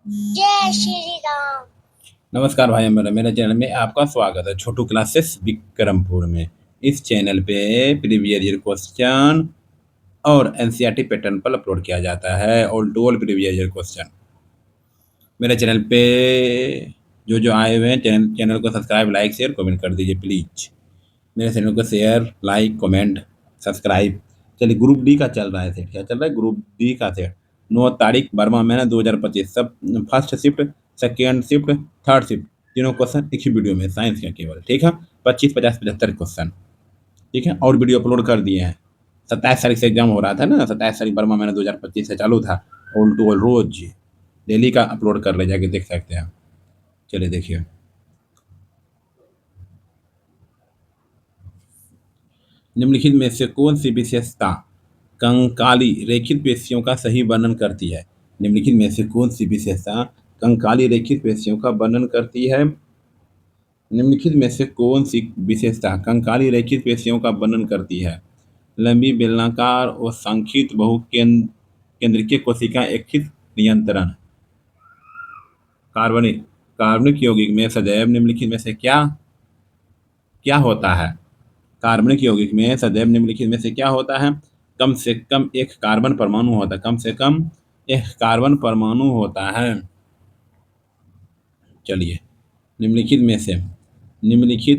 जय श्री राम। नमस्कार भाई, मेरा मेरे चैनल में आपका स्वागत है। छोटू क्लासेस विक्रमपुर में। इस चैनल पे प्रीवियस ईयर क्वेश्चन और एनसीईआरटी पैटर्न पर अपलोड किया जाता है और डोल प्रीवियस ईयर क्वेश्चन। मेरे चैनल पे जो जो आए हुए हैं, चैनल चैनल को सब्सक्राइब, लाइक, शेयर, कमेंट कर दीजिए प्लीज। मेरे चैनल को शेयर, लाइक, कमेंट, सब्सक्राइब। चलिए, ग्रुप डी का चल रहा है सेट। क्या चल रहा है? ग्रुप डी का सेट। 9 तारीख 12 महीना 2025। सब first shift, second shift, third shift, तीनों क्वेश्चन एक ही वीडियो में, साइंस का केवल। ठीक है, 25, 50, 75 क्वेश्चन। ठीक है, और वीडियो अपलोड कर दिए हैं। 27 तारीख से एग्जाम हो रहा था ना, 27 तारीख 12 महीना 2025 से चालू था। ऑल टू ऑल रोज डेली का अपलोड कर ले, जाके देख सकते हैं। चलिए देखिए। निम्नलिखित में से कौन सी विशेषता कंकाली रेखित पेशियों का सही वर्णन करती है? निम्नलिखित में से कौन सी विशेषता कंकाली रेखित पेशियों का वर्णन करती है? निम्नलिखित में से कौन सी विशेषता कंकाली रेखित पेशियों का वर्णन करती है? लंबी, बेलनाकार और संखित केंद्रीय कोशिका एकहित नियंत्रण। कार्बनिक कार्बनिक यौगिक में सदैव निम्नलिखित में से क्या क्या होता है? कार्बनिक यौगिक में सदैव निम्नलिखित में से क्या होता है? कम से कम एक कार्बन परमाणु होता है। कम से कम एक कार्बन परमाणु होता है। चलिए, निम्नलिखित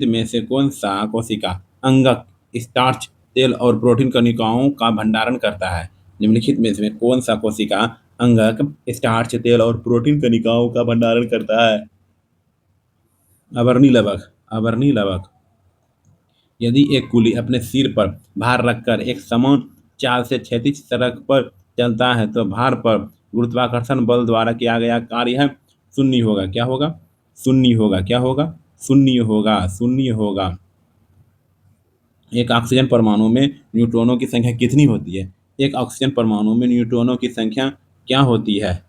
में से कौन सा कोशिका अंगक, स्टार्च, तेल और प्रोटीन कणिकाओं का भंडारण करता है? निम्नलिखित में से कौन सा कोशिका अंगक, स्टार्च, तेल और प्रोटीन कणिकाओं का भंडारण करता है? अवर्णी लवक। अवर्णी लवक। यदि एक कुली अपने सिर पर भार रखकर एक समान चाल से क्षैतिज सड़क पर चलता है तो भार पर गुरुत्वाकर्षण बल द्वारा किया गया कार्य है शून्य होगा। क्या होगा? शून्य होगा। क्या होगा? शून्य होगा। शून्य होगा। एक ऑक्सीजन परमाणु में न्यूट्रॉनों की संख्या कितनी होती है? एक ऑक्सीजन परमाणु में न्यूट्रॉनों की संख्या क्या होती है?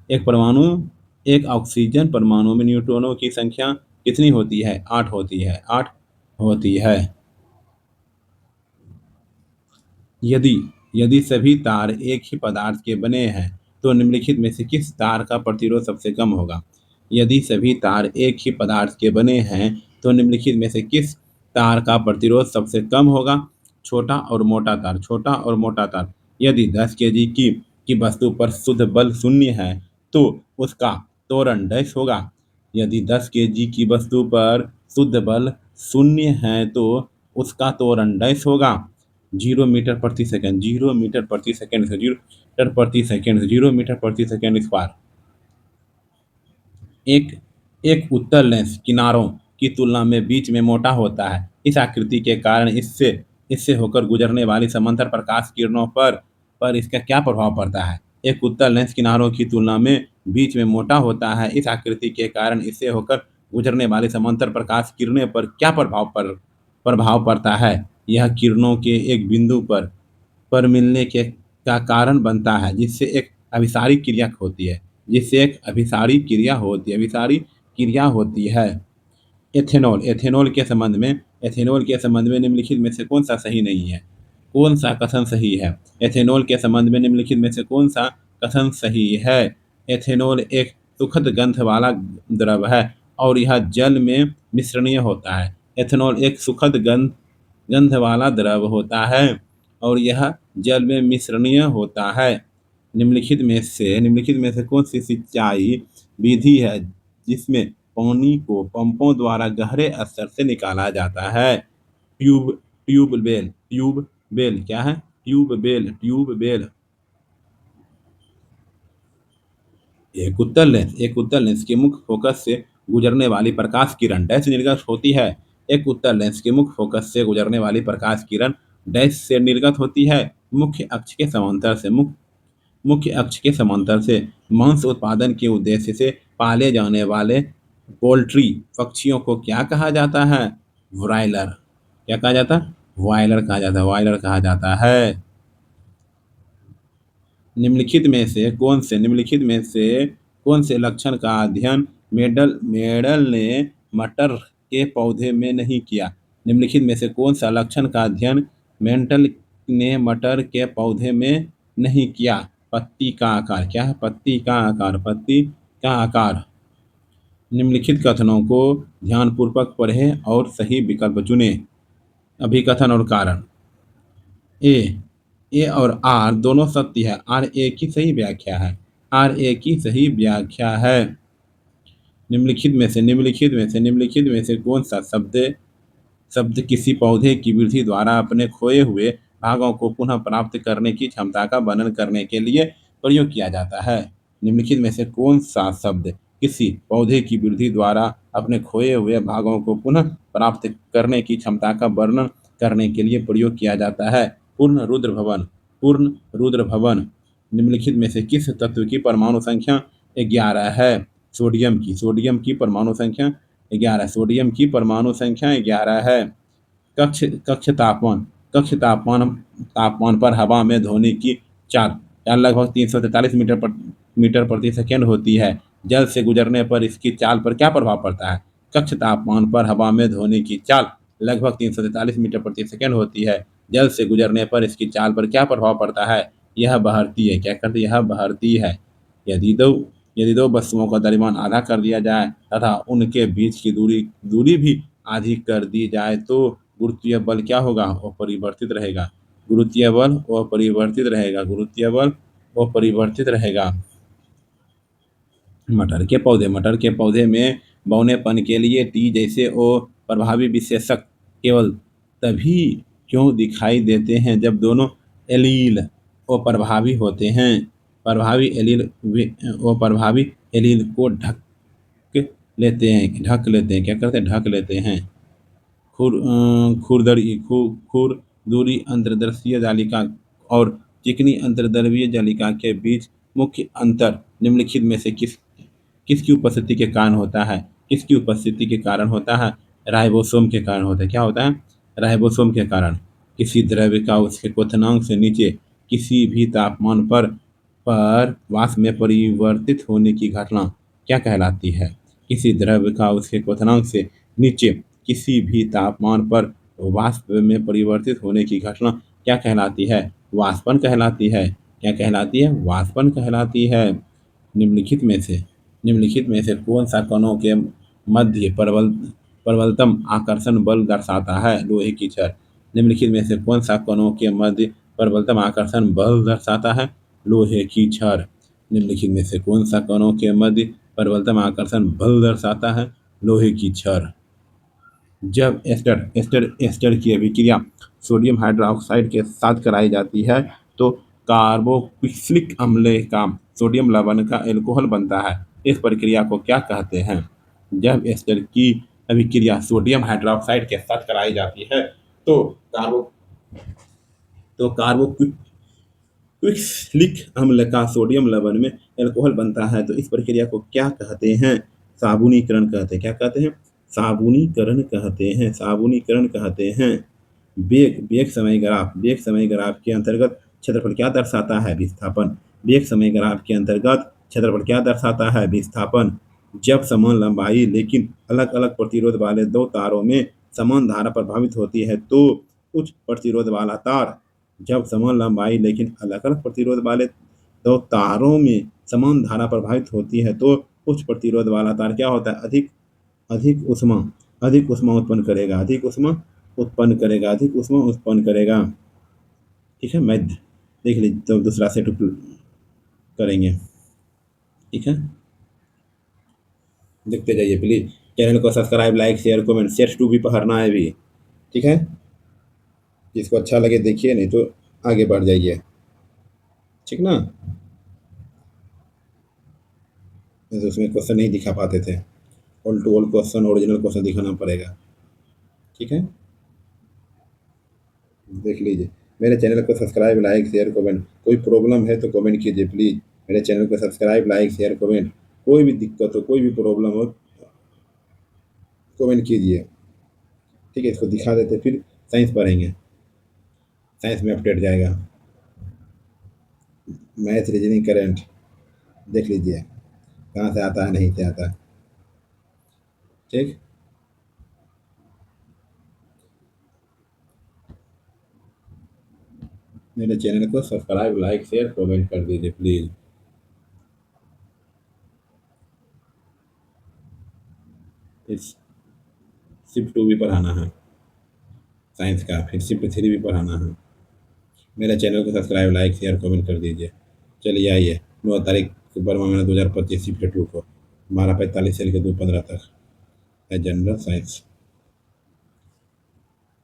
एक परमाणु एक ऑक्सीजन परमाणु में न्यूट्रॉनों की संख्या कितनी होती है? 8 होती है। 8 होती है। यदि यदि सभी तार एक ही पदार्थ के बने हैं तो निम्नलिखित में से किस तार का प्रतिरोध सबसे कम होगा? यदि सभी तार एक ही पदार्थ के बने हैं तो निम्नलिखित में से किस तार का प्रतिरोध सबसे कम होगा? छोटा और मोटा तार। छोटा और मोटा तार। यदि 10 kg की वस्तु पर शुद्ध बल शून्य है तो उसका त्वरण डैश होगा। यदि 10 kg की वस्तु पर शुद्ध बल शून्य है तो उसका त्वरण डैश होगा। 0 मीटर प्रति सेकंड। 0 मीटर प्रति सेकंड से 0 मीटर प्रति सेकंड से 0 मीटर प्रति सेकंड स्क्वायर। एक एक उत्तल लेंस किनारों की तुलना में बीच में मोटा होता है। इस आकृति के कारण इससे इससे होकर गुजरने वाली समांतर प्रकाश किरणों पर इसका क्या प्रभाव पड़ता है? एक उत्तल लेंस किनारों की तुलना में बीच में मोटा होता है। इस आकृति के कारण इससे होकर गुजरने वाली समांतर प्रकाश किरणें पर क्या प्रभाव पड़ता है? यह किरणों के एक बिंदु पर मिलने के का कारण बनता है जिससे एक अभिसारी क्रिया होती है। एथेनॉल के संबंध में निम्नलिखित में से कौन सा सही नहीं है? कौन सा कथन सही है? एथेनॉल के संबंध में निम्नलिखित में से कौन सा कथन सही है? एथेनॉल एक सुखद गंध वाला द्रव है और यह जल में मिश्रणीय होता है। एथेनॉल एक सुखद गंध वाला द्रव होता है और यह जल में मिश्रणीय होता है। निम्नलिखित में से कौन सी सिंचाई विधि है जिसमें पानी को पंपों द्वारा गहरे स्तर से निकाला जाता है? ट्यूबवेल। क्या है? ट्यूबवेल। एक उत्तल लेंस के मुख्य फोकस से गुजरने वाली प्रकाश किरण डैश निर्गत होती है। एक उत्तल लेंस के मुख्य फोकस से गुजरने वाली प्रकाश किरण डैश से निर्गत होती है। मुख्य अक्ष के समांतर से मांस उत्पादन के उद्देश्य से पाले जाने वाले पोल्ट्री पक्षियों को क्या कहा जाता है? ब्रायलर। क्या कहा जाता है? ब्रायलर कहा जाता है। निम्नलिखित में से कौन से लक्षण का अध्ययन मेडल ने मटर के पौधे में नहीं किया? निम्नलिखित में से कौन सा लक्षण का अध्ययन मेंटल ने मटर के पौधे में नहीं किया? पत्ती का आकार। क्या है? पत्ती का आकार। का आकार। निम्नलिखित कथनों को ध्यानपूर्वक पढ़ें और सही विकल्प चुनें। अभिकथन और कारण। ए और आर दोनों सत्य है। आर ए की सही व्याख्या है। आर ए की सही व्याख्या है। निम्नलिखित में से कौन सा शब्द शब्द किसी पौधे की वृद्धि द्वारा अपने खोए हुए भागों को पुनः प्राप्त करने की क्षमता का वर्णन करने के लिए प्रयोग किया जाता है। निम्नलिखित में से कौन सा शब्द किसी पौधे की वृद्धि द्वारा अपने खोए हुए भागों को पुनः प्राप्त करने की क्षमता का वर्णन करने के लिए प्रयोग किया जाता है। पूर्ण रुद्र भवन। पूर्ण रुद्र भवन। निम्नलिखित में से किस तत्व की परमाणु संख्या 11 है? सोडियम की परमाणु संख्या 11। सोडियम की परमाणु संख्या 11 है। कक्ष कक्ष तापमान। कक्ष तापमान पर हवा में ध्वनि की चाल चाल लगभग 343 मीटर प्रति सेकेंड होती है। जल से गुजरने पर इसकी चाल पर क्या प्रभाव पड़ता है? कक्ष तापमान पर हवा में ध्वनि की चाल लगभग 343 मीटर प्रति सेकेंड होती है। जल से गुजरने पर इसकी चाल पर क्या प्रभाव पड़ता है? यह बहरती है। क्या करती है? यह बहरती है। यदि दो यदि दो वस्तुओं का द्रव्यमान आधा कर दिया जाए तथा उनके बीच की दूरी भी आधी कर दी जाए तो गुरुत्वीय बल क्या होगा? अपरिवर्तित रहेगा। गुरुत्वीय बल अपरिवर्तित रहेगा। गुरुत्वीय बल अपरिवर्तित रहेगा। मटर के पौधे में बौनेपन के लिए टी जैसे ओ प्रभावी विशेषक केवल तभी क्यों दिखाई देते हैं जब दोनों एलील अप्रभावी होते हैं? अप्रभावी एलील को ढक लेते हैं। क्या करते हैं? ढक लेते हैं। खुरदूरी अंतर्दृष्टीय जालिका और चिकनी अंतर्द्रवीय जालिका के बीच मुख्य अंतर निम्नलिखित में से किसकी उपस्थिति के कारण होता है? किसकी उपस्थिति के कारण होता है? राइबोसोम के कारण होता है। क्या होता है? राइबोसोम के कारण। किसी द्रव्य का उसके क्वथनांक से नीचे किसी भी तापमान पर वाष्प में परिवर्तित होने की घटना क्या कहलाती है? किसी द्रव्य का उसके क्वथनांक से नीचे किसी भी तापमान पर वाष्प में परिवर्तित होने की घटना क्या कहलाती है? वाष्पन कहलाती है। क्या कहलाती है? वाष्पन कहलाती है। निम्नलिखित में से कौन सा कणों के मध्य प्रबलतम आकर्षण बल दर्शाता है? लोहे की छड़। निम्नलिखित में से कौन सा कणों के मध्य प्रबलतम आकर्षण बल दर्शाता है? लोहे की छड़। निम्नलिखित में से कौन सा कणों के मध्य प्रबलतम आकर्षण बल दर्शाता है? लोहे की छड़। जब एस्टर की अभिक्रिया सोडियम हाइड्रोक्साइड के साथ कराई जाती है तो कार्बोक्सिलिक अम्ल का सोडियम लवण का एल्कोहल बनता है। इस प्रक्रिया को क्या कहते हैं? जब एस्टर की अभिक्रिया सोडियम हाइड्रोक्साइड के साथ कराई जाती है तो कार्बोक्सिलिक अम्ल का सोडियम लवण में एल्कोहल बनता है। तो इस प्रक्रिया को क्या कहते हैं? साबुनीकरण कहते हैं। क्या कहते हैं? साबुनीकरण कहते हैं। साबुनीकरण कहते हैं। वेग समय ग्राफ के अंतर्गत क्षेत्रफल क्या दर्शाता है? विस्थापन। वेग समय ग्राफ के अंतर्गत क्षेत्रफल क्या दर्शाता है? विस्थापन। जब समान लंबाई लेकिन अलग अलग प्रतिरोध वाले दो तारों में समान धारा प्रभावित होती है तो उच्च प्रतिरोध वाला तार। जब समान लंबाई लेकिन अलग अलग प्रतिरोध वाले दो तारों में समान धारा प्रभावित होती है तो उच्च प्रतिरोध वाला तार क्या होता है? अधिक ऊष्मा उत्पन्न करेगा। अधिक ऊष्मा उत्पन्न करेगा। ठीक है, मैं देख लीजिए तो दूसरा सेट करेंगे। ठीक है, देखते जाइए प्लीज। चैनल को subscribe, like, share, comment. Set 2 भी पढ़ना है भी। ठीक है, जिसको अच्छा लगे देखिए, नहीं तो आगे बढ़ जाइए। ठीक ना? नहीं तो उसमें क्वेश्चन नहीं दिखा पाते थे। All to all question, original question दिखाना पड़ेगा। ठीक है, देख लीजिए। मेरे चैनल को सब्सक्राइब, लाइक, शेयर, कमेंट। कोई प्रॉब्लम है तो कमेंट कीजिए प्लीज़। मेरे चैनल को सब्सक्राइब, लाइक, शेयर, कमेंट। कोई भी दिक्कत हो, कोई भी प्रॉब्लम हो, कमेंट कीजिए। ठीक है, इसको दिखा देते फिर साइंस पढ़ेंगे। साइंस में अपडेट जाएगा। मैथ, रीजनिंग, करेंट देख लीजिए कहाँ से आता है, नहीं से आता है। ठीक, मेरे चैनल को सब्सक्राइब, लाइक, शेयर, कमेंट कर दीजिए प्लीज़। इस शिफ्ट 2 भी पढ़ाना है साइंस का, फिर शिफ्ट 3 भी पढ़ाना है। मेरे चैनल को सब्सक्राइब, लाइक, शेयर, कमेंट कर दीजिए। चलिए आइए, 9 तारीख 12वां महीना 2025 शिफ्ट 2 को 12:45 से लेकर 2:15 तक है जनरल साइंस।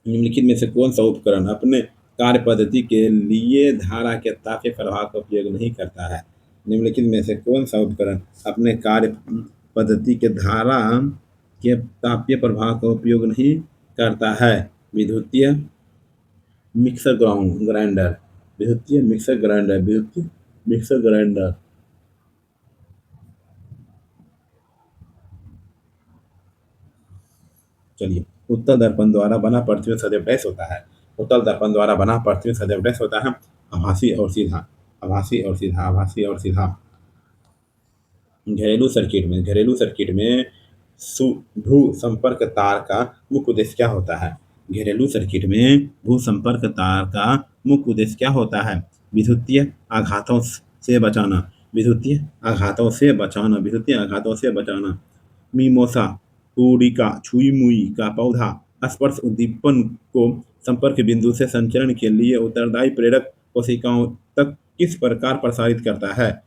निम्नलिखित में से कौन सा उपकरण अपने कार्य पद्धति के लिए धारा के तापीय प्रभाव का उपयोग नहीं करता है? निम्नलिखित में से कौन सा उपकरण अपने कार्य पद्धति के धारा के तापीय प्रभाव का उपयोग नहीं करता है? विद्युतीय मिक्सर ग्राइंडर, विद्युतीय मिक्सर ग्राइंडर, विद्युतीय मिक्सर ग्राइंडर। चलिए, उत्तल दर्पण द्वारा बना प्रतिबिंब सदैव डैश होता है। उत्तल दर्पण द्वारा बना प्रतिबिंब सदैव डैश होता है। आभासी और सीधा, आभासी और सीधा, आभासी और सीधा। घरेलू सर्किट में भू संपर्क तार का मुख्य उद्देश्य क्या होता है? घरेलू सर्किट में भू संपर्क तार का मुख्य उद्देश्य क्या होता है? विद्युतीय आघातों से बचाना, विद्युतीय आघातों से बचाना, विद्युतीय आघातों से बचाना। मीमोसा पुडिका छुई मुई का पौधा स्पर्श उद्दीपन को संपर्क बिंदु से संचरण के लिए उत्तरदायी प्रेरक कोशिकाओं तक किस प्रकार प्रसारित करता है?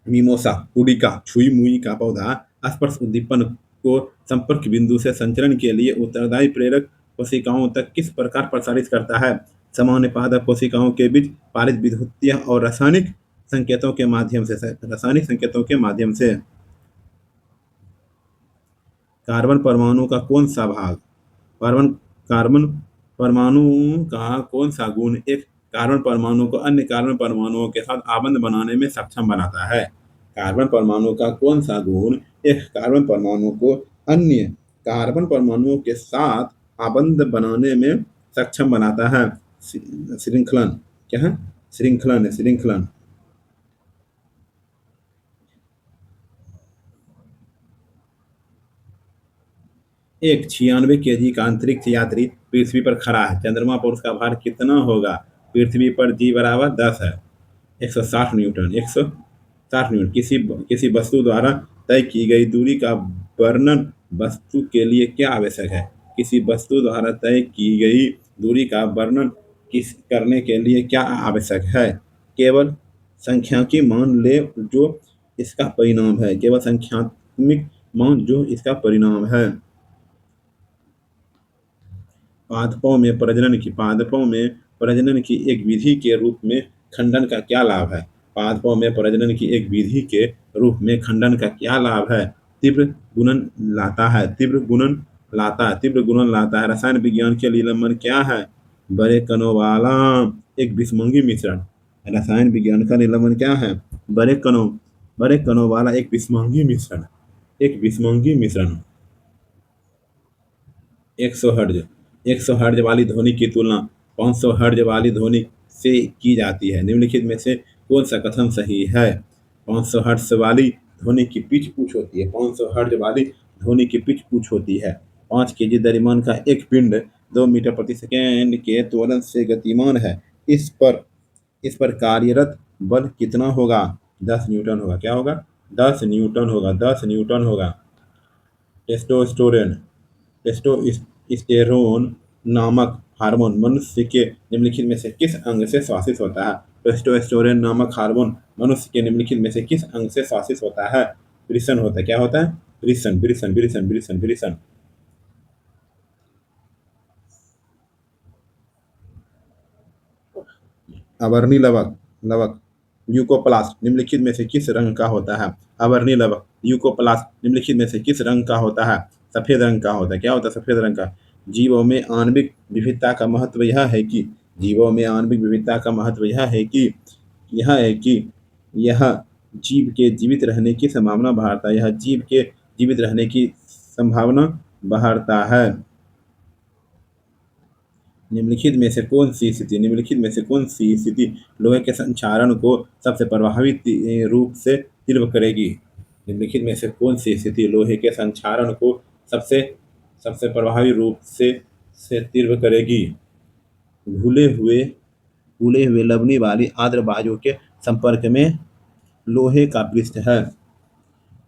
मिमोसा पुडिका छुई मुई का पौधा स्पर्श उद्दीपन को संपर्क बिंदु से संचरण के लिए उत्तरदायी प्रेरक कोशिकाओं तक किस प्रकार प्रसारित करता है? सामान्य पादप कोशिकाओं के बीच पारित विद्युतीय और रासायनिक संकेतों के माध्यम से, रासायनिक संकेतों के माध्यम से। कार्बन परमाणु का कौन सा भाग, कार्बन कार्बन परमाणु का कौन सा गुण एक कार्बन परमाणु को अन्य कार्बन परमाणुओं के साथ आबंध बनाने में सक्षम बनाता है? कार्बन परमाणु का कौन सा गुण एक कार्बन परमाणु को अन्य कार्बन परमाणुओं के साथ आबंध बनाने में सक्षम बनाता है? श्रृंखलन। क्या है? श्रृंखलन, श्रृंखलन। एक 96 kg का अंतरिक्ष यात्री पृथ्वी पर खड़ा है। चंद्रमा पर उसका भार कितना होगा? पृथ्वी पर G बराबर 10 है। 160 न्यूटन, 160 न्यूटन। किसी वस्तु द्वारा तय की गई दूरी का वर्णन वस्तु के लिए क्या आवश्यक है? किसी वस्तु द्वारा तय की गई दूरी का वर्णन करने के लिए क्या आवश्यक है? केवल संख्याकी मान ले जो इसका परिणाम है, केवल संख्यात्मक मान जो इसका परिणाम है। पादपों में प्रजनन की एक विधि के रूप में खंडन का क्या लाभ है? पादपों में प्रजनन की एक विधि के रूप में खंडन का क्या लाभ है? तीव्र गुणन लाता है, तीव्र गुणन लाता है, तीव्र गुणन लाता है। रसायन विज्ञान के निलंबन क्या है? बड़े कणों वाला एक विषमंगी मिश्रण। रसायन विज्ञान का निलंबन क्या है? बड़े कणों वाला एक विषमंगी मिश्रण, एक विषमंगी मिश्रण। 100 हर्ट्ज, 100 हर्ट्ज वाली ध्वनि की तुलना 500 हर्ट्ज वाली ध्वनि से की जाती है। निम्नलिखित में से कौन सा कथन सही है? 500 हर्ट्ज वाली ध्वनि की पिच उच्च होती है, 500 हर्ट्ज वाली ध्वनि की पिच उच्च होती है। 5 केजी द्रव्यमान का एक पिंड 2 मीटर प्रति सेकेंड के त्वरण से गतिमान है। इस पर कार्यरत बल कितना होगा? 10 न्यूटन होगा। क्या होगा? 10 न्यूटन होगा, 10 न्यूटन होगा। टेस्टोस्टेरोन, टेस्टोस्टेरोन नामक हार्मोन मनुष्य के निम्नलिखित में से किस अंग से श्वासित होता है? टेस्टोस्टेरोन नामक हार्मोन मनुष्य के निम्नलिखित में से किस अंग से श्वासित होता है? वृषण होता है। क्या होता है? वृषण, वृषण, वृषण, वृषण, वृषण। अवर्णी लवक, लवक ल्यूकोप्लास्ट निम्नलिखित में से किस रंग का होता है? अवर्णी लवक ल्यूकोप्लास्ट निम्नलिखित में से किस रंग का होता है? सफेद रंग का होता है। क्या होता है? सफेद रंग का। जीवों में आणविक विविधता का महत्व यह है कि जीवों में आणविक विविधता का महत्व यह जीव के जीवित रहने की संभावना बढ़ाता है। यह जीव के जीवित रहने की संभावना बढ़ाता है। निम्नलिखित में से कौन सी स्थिति लोहे के संक्षारण को सबसे प्रभावी रूप से तीव्र करेगी? निम्नलिखित में से कौन सी स्थिति लोहे के संक्षारण को सबसे प्रभावी रूप से तीव्र करेगी? फूले हुए लवणी वाली आर्द्र बाजू के संपर्क में लोहे का पृष्ठ है।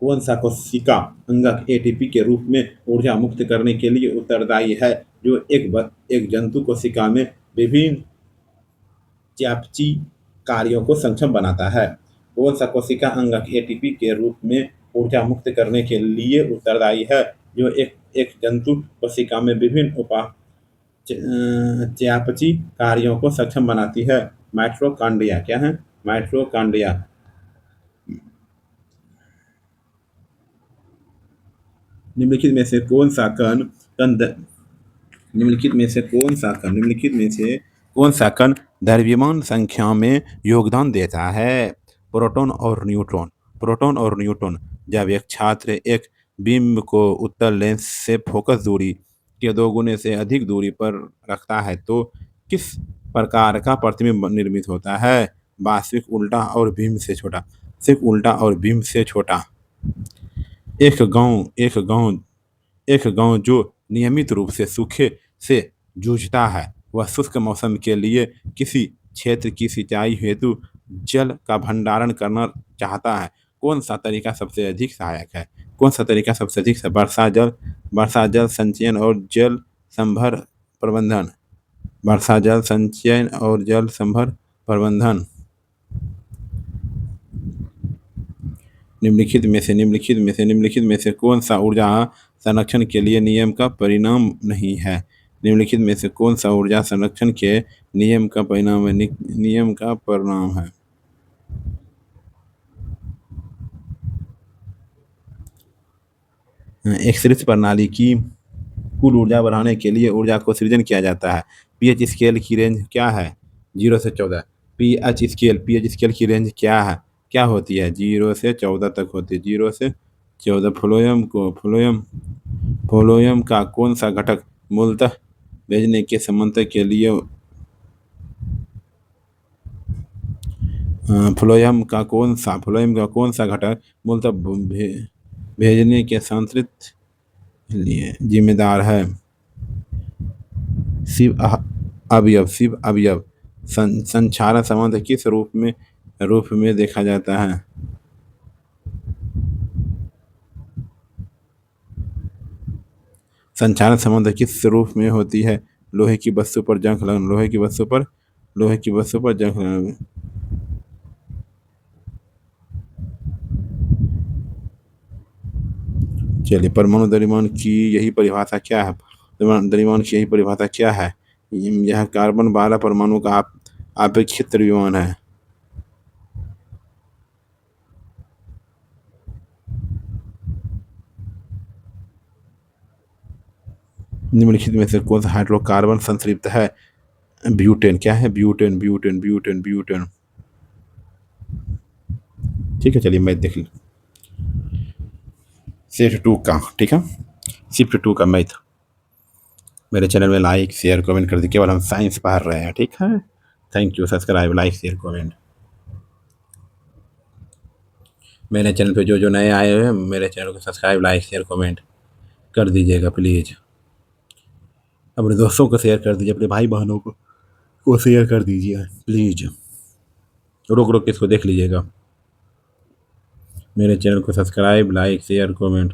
कौन सा कोशिका अंगक एटीपी के रूप में ऊर्जा मुक्त करने के लिए उत्तरदायी है, जो एक जंतु कोशिका में विभिन्न चयापचयी कार्यों को सक्षम बनाता है? कौन सा कोशिका अंगक एटीपी के रूप में ऊर्जा मुक्त करने के लिए उत्तरदायी है, जो एक जंतु कोशिका में विभिन्न चयापचयी कार्यों को सक्षम बनाती है? माइटोकॉन्ड्रिया। क्या है? माइटोकॉन्ड्रिया। निम्नलिखित में से कौन सा कण द्रव्यमान संख्या में योगदान देता है? प्रोटॉन और न्यूट्रॉन। जब एक छात्र एक बिंब को उत्तल लेंस से फोकस दूरी के 2 गुने से अधिक दूरी पर रखता है तो किस प्रकार का प्रतिबिंब निर्मित होता है? वास्तविक, उल्टा और बिंब से छोटा। सिर्फ उल्टा और बिंब से छोटा। एक गांव जो नियमित रूप से सूखे से जूझता है, वह शुष्क मौसम के लिए किसी क्षेत्र की सिंचाई हेतु जल का भंडारण करना चाहता है। कौन सा तरीका सबसे अधिक सहायक है? वर्षा जल संचयन और जल संभर प्रबंधन। निम्नलिखित में से कौन सा ऊर्जा संरक्षण के लिए नियम का परिणाम नहीं है? निम्नलिखित में से कौन सा ऊर्जा संरक्षण के नियम का परिणाम है? एक सृष्टि प्रणाली की कुल ऊर्जा बढ़ाने के लिए ऊर्जा को सृजन किया जाता है। पीएच स्केल की रेंज क्या है? 0 से 14। पीएच स्केल की रेंज क्या होती है? 0 से 14 तक होती है। 0 से 14। फ्लोएम का कौन सा घटक मूलतः भेजने के समांतर के लिए फ्लोएम का कौन सा घटक मूलतः भेजने के सांतरित लिए जिम्मेदार है? शिव अवयव। संक्षारण संबंध किस रूप में देखा जाता है? संक्षारण संबंध किस रूप में होती है? लोहे की वस्तु पर जंग लगना। चलिए, परमाणु द्रव्यमान की यही परिभाषा क्या है? यह कार्बन 12 परमाणु का आपेक्षिक द्रव्यमान है। निम्नलिखित में से कौन सा हाइड्रोकार्बन संतृप्त है? ब्यूटेन। क्या है? ब्यूटेन। ठीक है, चलिए मैं देख लूँ शिफ्ट 2 का। ठीक है, शिफ्ट 2 का मैथ। मेरे चैनल में लाइक शेयर कमेंट कर दीजिए। केवल हम साइंस पढ़ रहे हैं। ठीक है, thank you. Subscribe, like, share, comment. मेरे चैनल पे जो नए आए हुए हैं, मेरे चैनल को सब्सक्राइब, लाइक, शेयर, कमेंट कर दीजिएगा प्लीज़। अपने दोस्तों को शेयर कर दीजिए, अपने भाई बहनों को शेयर कर दीजिए प्लीज़। रोक के इसको देख लीजिएगा। मेरे चैनल को सब्सक्राइब, लाइक, शेयर, कमेंट।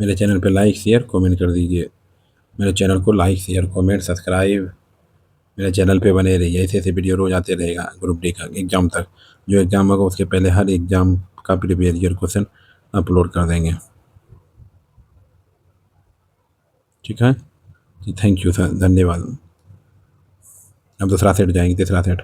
मेरे चैनल पे लाइक, शेयर, कमेंट कर दीजिए। मेरे चैनल को लाइक, शेयर, कमेंट, सब्सक्राइब मेरे चैनल पे बने रहिए। ऐसे वीडियो रोज आते रहेगा ग्रुप डी का एग्ज़ाम तक। जो एग्ज़ाम होगा उसके पहले हर एग्ज़ाम का प्रीवियस ईयर क्वेश्चन अपलोड कर देंगे। ठीक है जी, थैंक यू सर, धन्यवाद। अब दूसरा सेट जाएंगे, तीसरा सेट।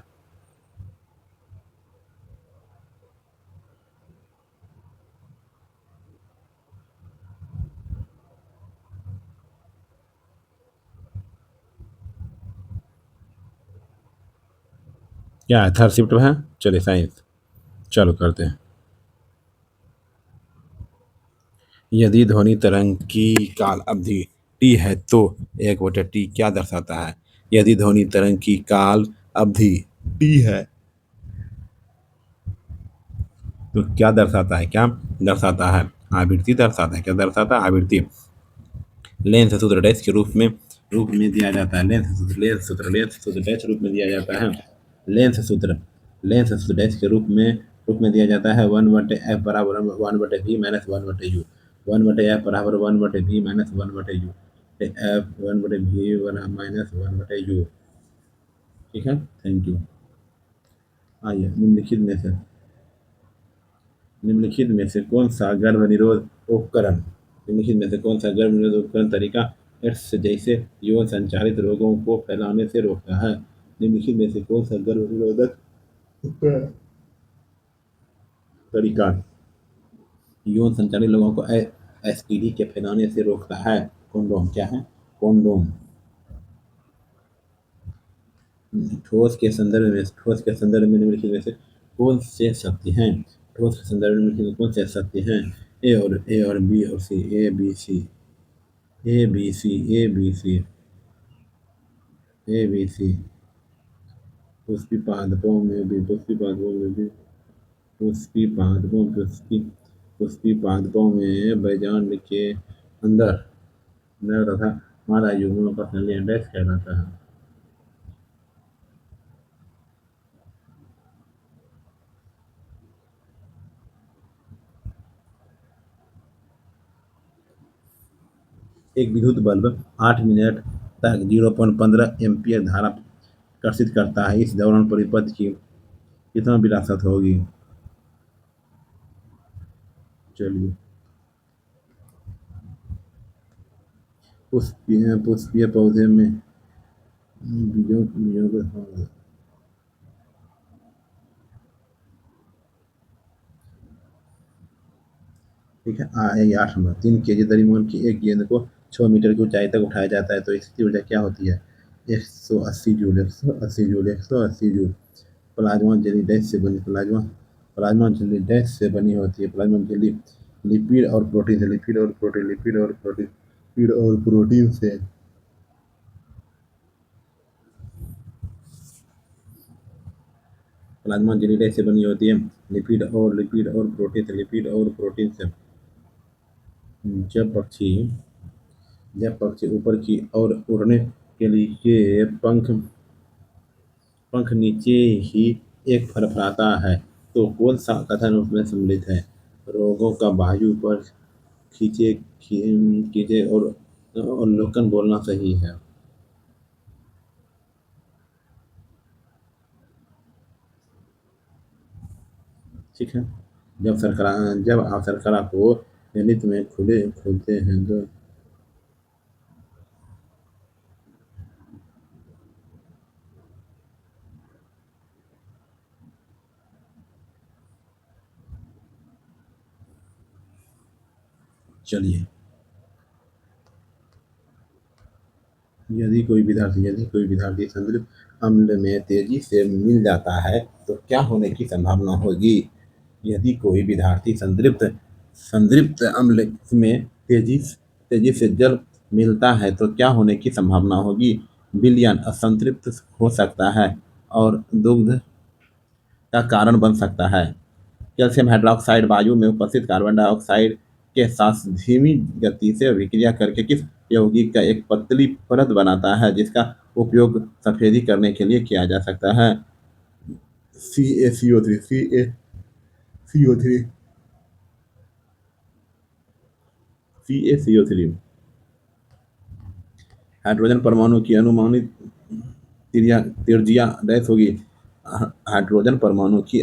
क्या है? थर्ड शिफ्ट है। चलिए साइंस चालू करते हैं। यदि ध्वनि तरंग की काल अवधि टी है तो 1/t क्या दर्शाता है? यदि ध्वनि तरंग की काल अवधि टी है तो क्या दर्शाता है? आवृत्ति दर्शाता है। क्या दर्शाता है? आवृत्ति। लेंस सूत्र डैश के रूप में रूप में दिया जाता है। लेंस सूत्र डैश रूप में दिया जाता है। लेंस सूत्र डैश के रूप में दिया जाता है। 1/f बराबर 1/v माइनस 1/u। 1/f बराबर 1/v minus 1/u। F 1/v minus 1/u। ठीक है, थैंक यू। आइए, निम्नलिखित में से कौन सा गर्भ निरोध उपकरण तरीका एड्स जैसे यौन संचालित रोगों को फैलाने से रोकता है? निम्नलिखित में से कौन सा गर्भ निरोधक उपकरण तरीका यौन संचालित लोगों को एसटीडी के फैलाने से रोकता है? कॉन्डोम। क्या है? कॉन्डोम। ठोस के संदर्भ में निम्नलिखित में से कौन से शब्द हैं? ठोस के संदर्भ में निम्नलिखित में कौन से शब्द हैं? ए और बी और सी। A B C. पुष्पी पादपों में बैजान के अंदर नर तथा मादा युग्मों का संलयन डैश कहलाता है? एक विद्युत बल्ब 8 मिनट तक 0.15 एम्पीयर धारा प्रकाशित करता है। इस दौरान परिपथ की कितना विरासत होगी? चलिए, पुष्पीय पौधे में बीजों को ठीक है। 8 नंबर, 3 kg द्रव्यमान की एक गेंद को 6 मीटर की ऊंचाई तक उठाया जाता है तो इसकी ऊर्जा क्या होती है? 180 जूल। प्लाज्मा जेली डैश से बनी होती है। प्लाज्मा जेली लिपिड और प्रोटीन से प्लाज्मा जेली डैश से बनी होती है। लिपिड और प्रोटीन से। जब पक्षी ऊपर की ओर उड़ने के लिए पंख नीचे ही एक फड़फड़ाता है तो कौन सा कथन उसमें सम्मिलित है? रोगों का वायु पर खींचे और अवलोकन बोलना सही है। ठीक है। जब आप शर्करा को नियमित में खोलते हैं तो चलिए, यदि कोई विद्यार्थी संतृप्त अम्ल में तेजी से मिल जाता है तो क्या होने की संभावना होगी? यदि कोई विद्यार्थी संतृप्त अम्ल में तेजी से जल मिलता है तो क्या होने की संभावना होगी? विलयन असंतृप्त हो सकता है और दुग्ध का कारण बन सकता है। कैल्शियम हाइड्रॉक्साइड वायु में उपस्थित कार्बन डाइऑक्साइड के साथ धीमी गति से अभिक्रिया करके किस यौगिक का एक पतली परत बनाता है जिसका उपयोग सफेदी करने के लिए किया जा सकता है? CaCO3 CaCO3 CaCO3। हाइड्रोजन परमाणु की अनुमानित त्रिज्या डैश होगी? हाइड्रोजन परमाणु की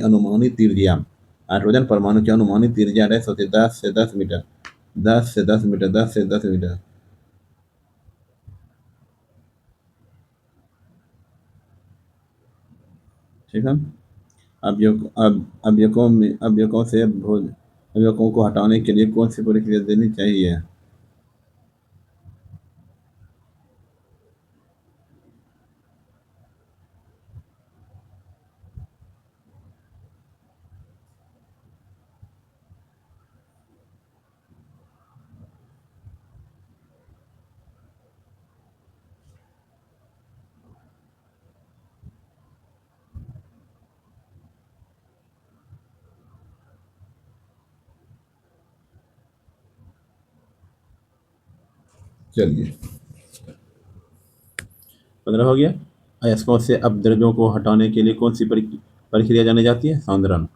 अनुमानित त्रिज्या डैश होती है? 10 से 10 मीटर। 10 से 10 मीटर। ठीक है। अवयवों को हटाने के लिए कौन सी प्रक्रिया देनी चाहिए? चलिए, 15 हो गया। अयस्कों से अपद्रव्यों को हटाने के लिए कौन सी प्रक्रिया जानी जाती है? सांद्रण।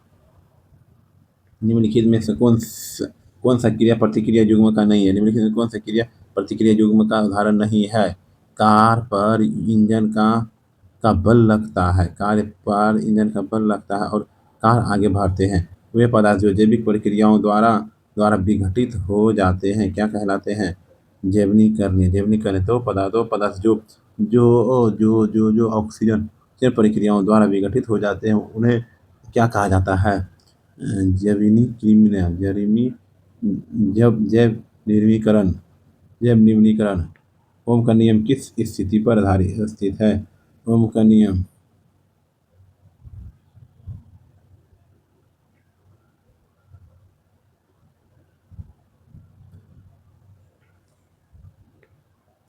निम्नलिखित में से कौन सा क्रिया प्रतिक्रिया युग्म का नहीं है? निम्नलिखित में कौन सा क्रिया प्रतिक्रिया युग्म का उदाहरण नहीं है? कार पर इंजन का बल लगता है, कार पर इंजन का बल लगता है और कार आगे बढ़ते हैं। वे पदार्थ जो जैविक प्रक्रियाओं द्वारा द्वारा विघटित हो जाते हैं क्या कहलाते हैं? जैवनीकरण। जैवनीकरण दो पदार्थ जो जो जो जो जो ऑक्सीजन से प्रक्रियाओं द्वारा विघटित हो जाते हैं उन्हें क्या कहा जाता है? जैविनी क्रिमिनल जरीमी जब जैव निर्मीकरण जैव निम्नीकरण। ओम का नियम किस स्थिति पर आधारित स्थित है? ओम का नियम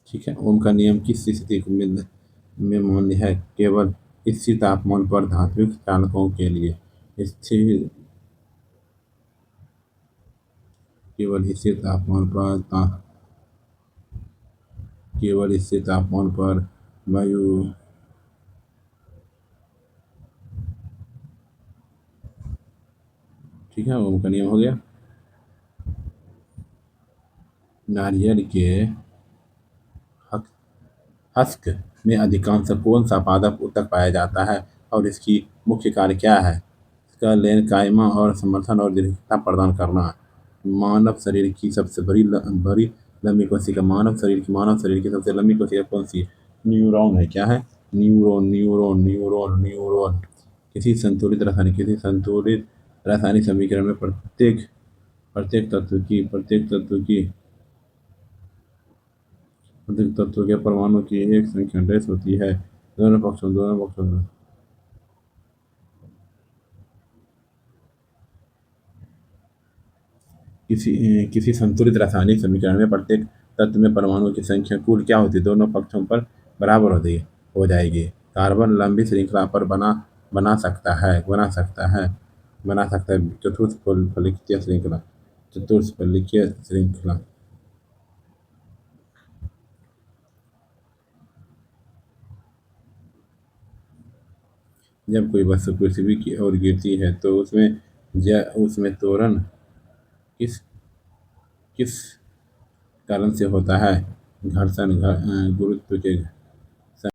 ठीक है। ओम का नियम किस स्थिति में मान्य है? केवल स्थिर तापमान पर धात्विक चालकों के लिए। स्थिर केवल स्थिर तापमान पर केवल स्थिर तापमान पर वायु ठीक है। ओम का नियम हो गया। नारियल के हस्क में अधिकांश कौन सा पादप ऊतक पाया जाता है और इसकी मुख्य कार्य क्या है? इसका लेनकाइमा और समर्थन और दीर्घता प्रदान करना। मानव शरीर की सबसे बड़ी लंबी कोशिका मानव शरीर की सबसे लंबी कोशिका कौन सी? न्यूरॉन है। क्या है? Neuron neuron neuron neuron. किसी संतुलित रासायनिक समीकरण में प्रत्येक तत्व के परमाणु की एक संख्या डैश होती है। दोनों पक्षों में किसी संतुलित रासायनिक समीकरण में प्रत्येक तत्व में परमाणुओं की संख्या कुल क्या होती है? दोनों पक्षों पर बराबर हो जाएगी। कार्बन लंबी श्रृंखला पर बना सकता है चतुष्फलकीय श्रृंखला। जब कोई वस्तु पृथ्वी की ओर गिरती है तो उसमें त्वरण किस किस कारण से होता है? गुरुत्व के